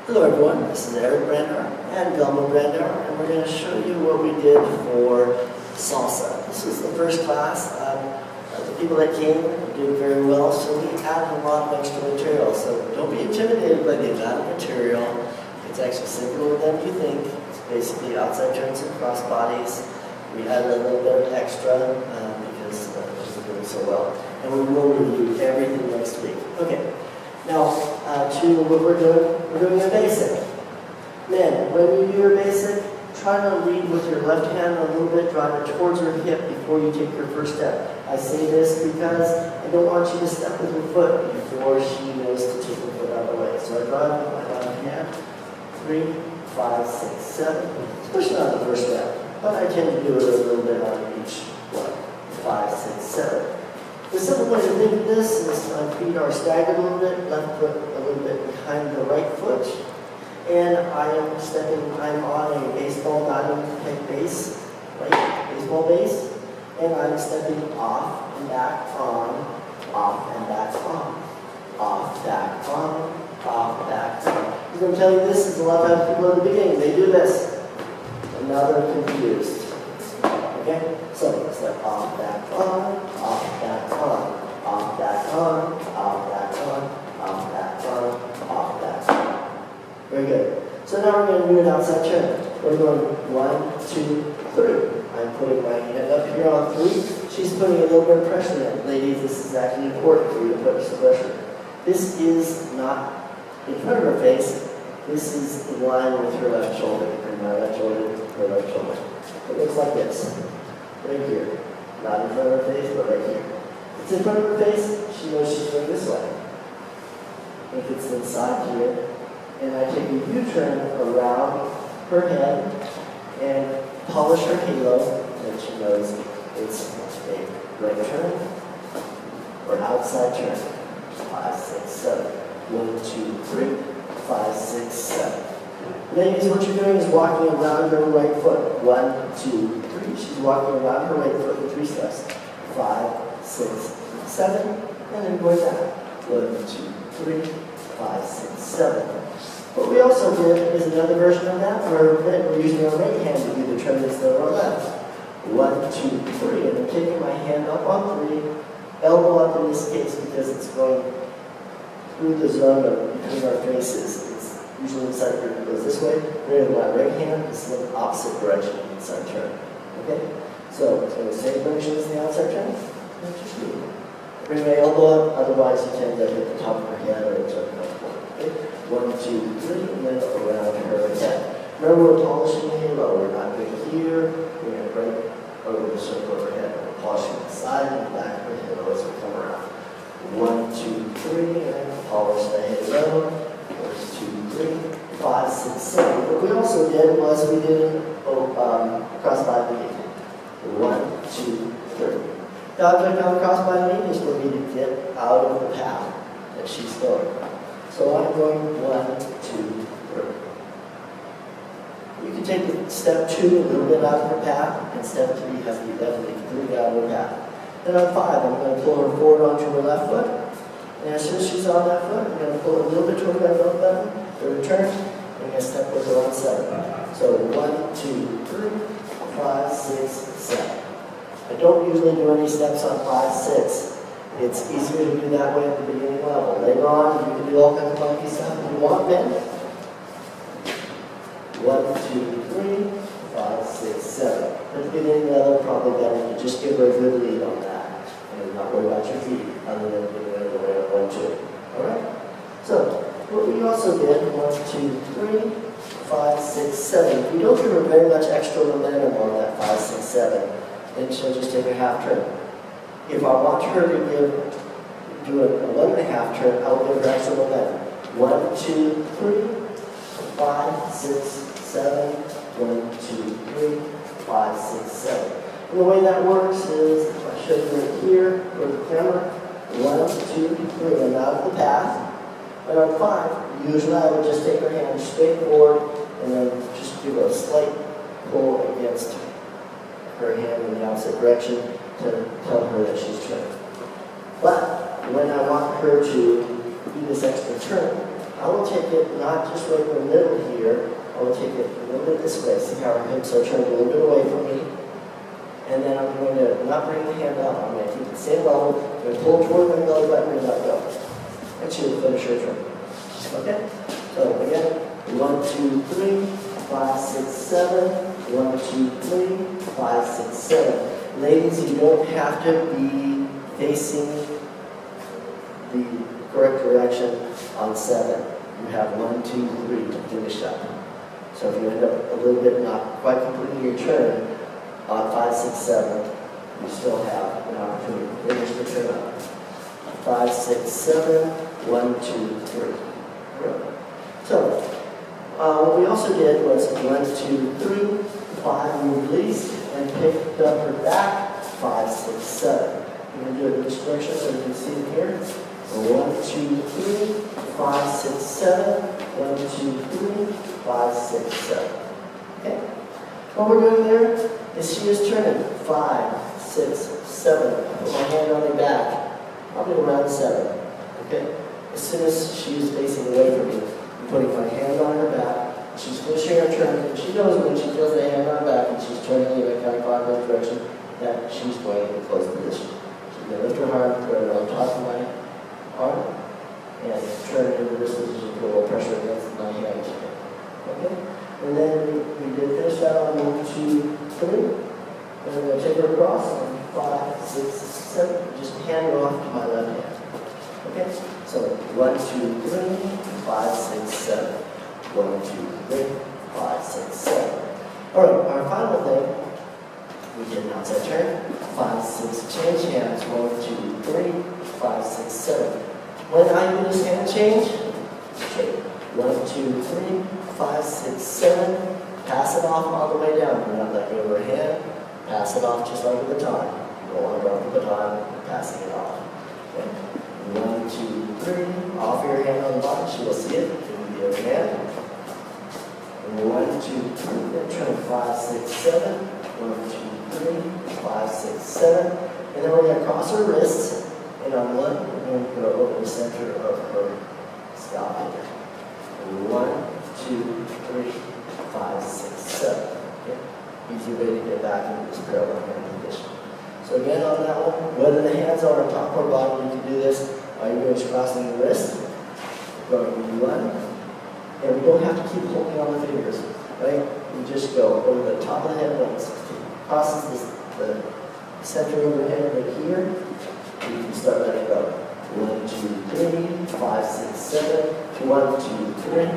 Hello everyone, this is Eric Brandar and Velma Brandar, and we're going to show you what we did for salsa. This was the first class. The people that came did very well, so we added a lot of extra material. So don't be intimidated by the amount of material. It's actually simpler than you think. It's basically outside turns and cross bodies. We added a little bit of extra because it was doing so well. And we will review everything next week. Okay. Now, to what we're doing a basic. Men, when you do your basic, try to lead with your left hand a little bit, drive it towards your hip before you take your first step. I say this because I don't want you to step with your foot before she knows to take her foot out of the way. So I drive with my left hand, 3, 5, 6, 7, especially on the first step. But I tend to do it a little bit on each one, 5, 6, 7. The simple way to think of this is my feet are staggered a little bit, left foot a little bit behind the right foot, and I'm on a baseball diamond type base, right? Baseball base, and I'm stepping off and back on, off and back on, off, back on, off, back on. I'm going to tell you this is a lot of people at the beginning, they do this, and now they're confused. Okay? So step off, back on, off, back on, off, back on, off, back on, off, back on, off, back on. Very good. So now we're going to do an outside turn. We're going 1, 2, 3. I'm putting my hand up here on 3. She's putting a little bit of pressure in. Ladies, this is actually important for you to put some pressure. This is not in front of her face. This is in line with her left shoulder. And my left shoulder, her left shoulder. It looks like this. Right here. Not in front of her face, but right here. If it's in front of her face, she knows she's going this way. If it's inside here, and I take a U-turn around her head and polish her halo, then she knows it's a right turn or outside turn. 5, 6, 7. 1, 2, 3. 5, 6, 7. Ladies, what you're doing is walking around her right foot. 1, 2, 3. She's walking around her right foot in 3 steps. 5, 6, 7, and then going down. 1, 2, 3, 5, 6, 7. What we also did is another version of that, where we're using our right hand to do the turn instead of our left. 1, 2, 3, and I'm taking my hand up on 3, elbow up in this case because it's going through the zone of between our faces. It's usually inside turn goes this way. With my right hand, it's in the opposite direction, inside turn. Okay? So it's going the same direction as the outside turn. Just do it. Bring my elbow up, otherwise you tend to hit the top of her head or it's uncomfortable. Okay? 1, 2, 3, and then around her head. Remember, we're polishing the halo. We're not doing it here. We're going to right over the circle of her head. We're polishing the side and the back of her halo as we come around. 1, 2, 3, and polish the halo. 1, 2, 3, 5, 6, 7. What we also did was we did cross-body knee. 1, 2, 3. The object on the cross-body knee is for me to get out of the path that she's going. So I'm going 1, 2, 3. You can take step 2 a little bit out of her path, and step 3 has to be definitely completely out of her path. Then on 5, I'm going to pull her forward onto her left foot. And as soon as she's on that foot, I'm going to pull her a little bit toward that belt button, the return, and I'm going to step with her on 7. So 1, 2, 3, 5, 6, 7. I don't usually do any steps on 5, 6. It's easier to do that way at the beginning level. Later on, you can do all kinds of funky stuff if you want, then. 1, 2, 3, 5, 6, 7. At the beginning level, probably better to just give her a good lead on that. And not worry about your feet, other than doing it the way I want to. Alright? So, what we also did, 1, 2, 3, 5, 6, 7. We don't give her very much extra momentum on that 5, 6, 7. Then she'll just take a half turn. If I want her to do a 1.5 turn, I'll give her extra momentum. 1, 2, 3, 5, 6, 7. 1, 2, 3, 5, 6, 7. And the way that works is, if I show you right here, with the camera, 1, 2, 3, and out of the path. And on 5, usually I would just take her hand straight forward and then just give a slight pull against her hand in the opposite direction to tell her that she's turning. But when I want her to do this extra turn, I will take it not just right in the middle here, I will take it a little bit this way. See how our hips are turned a little bit away from me? And then I'm going to not bring the hand out. I'm going to keep it the same level. I'm going to pull toward my belly button and let go. That's your finisher turn. Okay? So again, 1, 2, 3, 5, 6, 7. 1, 2, 3, 5, 6, 7. Ladies, you don't have to be facing the correct direction on 7. You have 1, 2, 3 to finish up. So if you end up a little bit not quite completing your turn on 5, 6, 7, you still have an opportunity to finish the turn up. 5, 6, 7, 1, 2, 3. So, what we also did was 1, 2, 3, 5, we released and picked up her back, 5, 6, 7. We're going to do it in this direction so you can see it here. 1, 2, 3, 5, 6, 7. 1, 2, 3, 5, 6, 7. Okay? What we're doing there is she is turning 5, 6, 7. Put my hand on her back. I'll do around 7. Okay? As soon as she is facing away from me, I'm putting my hand on her back. She's finishing her turn, and she knows when she feels the hand on her back and she's turning in a counterclockwise direction that she's going in a closed position. She's going to lift her arm, put it on top of my arm, and turn it into this position, put a little pressure against my hand. Okay? And then we did finish that on 1, 2, 3. And I'm going to take her across on 5, 6, 7. Just hand her off to my left hand. Okay? So 1, 2, 3, 5, 6, 7. 1, 2, 3, 5, 6, 7. All right, our final thing, we did an outside turn. 5, 6, change hands. 1, 2, 3, 5, 6, 7. When I do this hand change, okay, 1, 2, 3, 5, 6, 7. Pass it off all the way down. Do not let go of her hand. Pass it off just like a baton. You don't want to drop the baton, passing it off. Okay. 1, 2, 3. Off your hand on the bottom. She will see it. Give me the other hand. 1, 2, 3, then turn 5, 6, 7. 1, 2, 3, 5, 6, 7. And then we're going to cross her wrists. And on one, we're going to go over the center of her scalp here. 1, 2, 3, 5, 6, 7. Okay? Easy way to get back into this parallel hand position. So again on that one, whether the hands are on top or bottom, you can do this. All you're doing is crossing the wrist. Going 1. And we don't have to keep holding on the fingers, right? We just go over the top of the head once. Crosses the center of the head right here. You can start letting go. 1, 2, 3, 5, 6, 7. 1, 2, 3,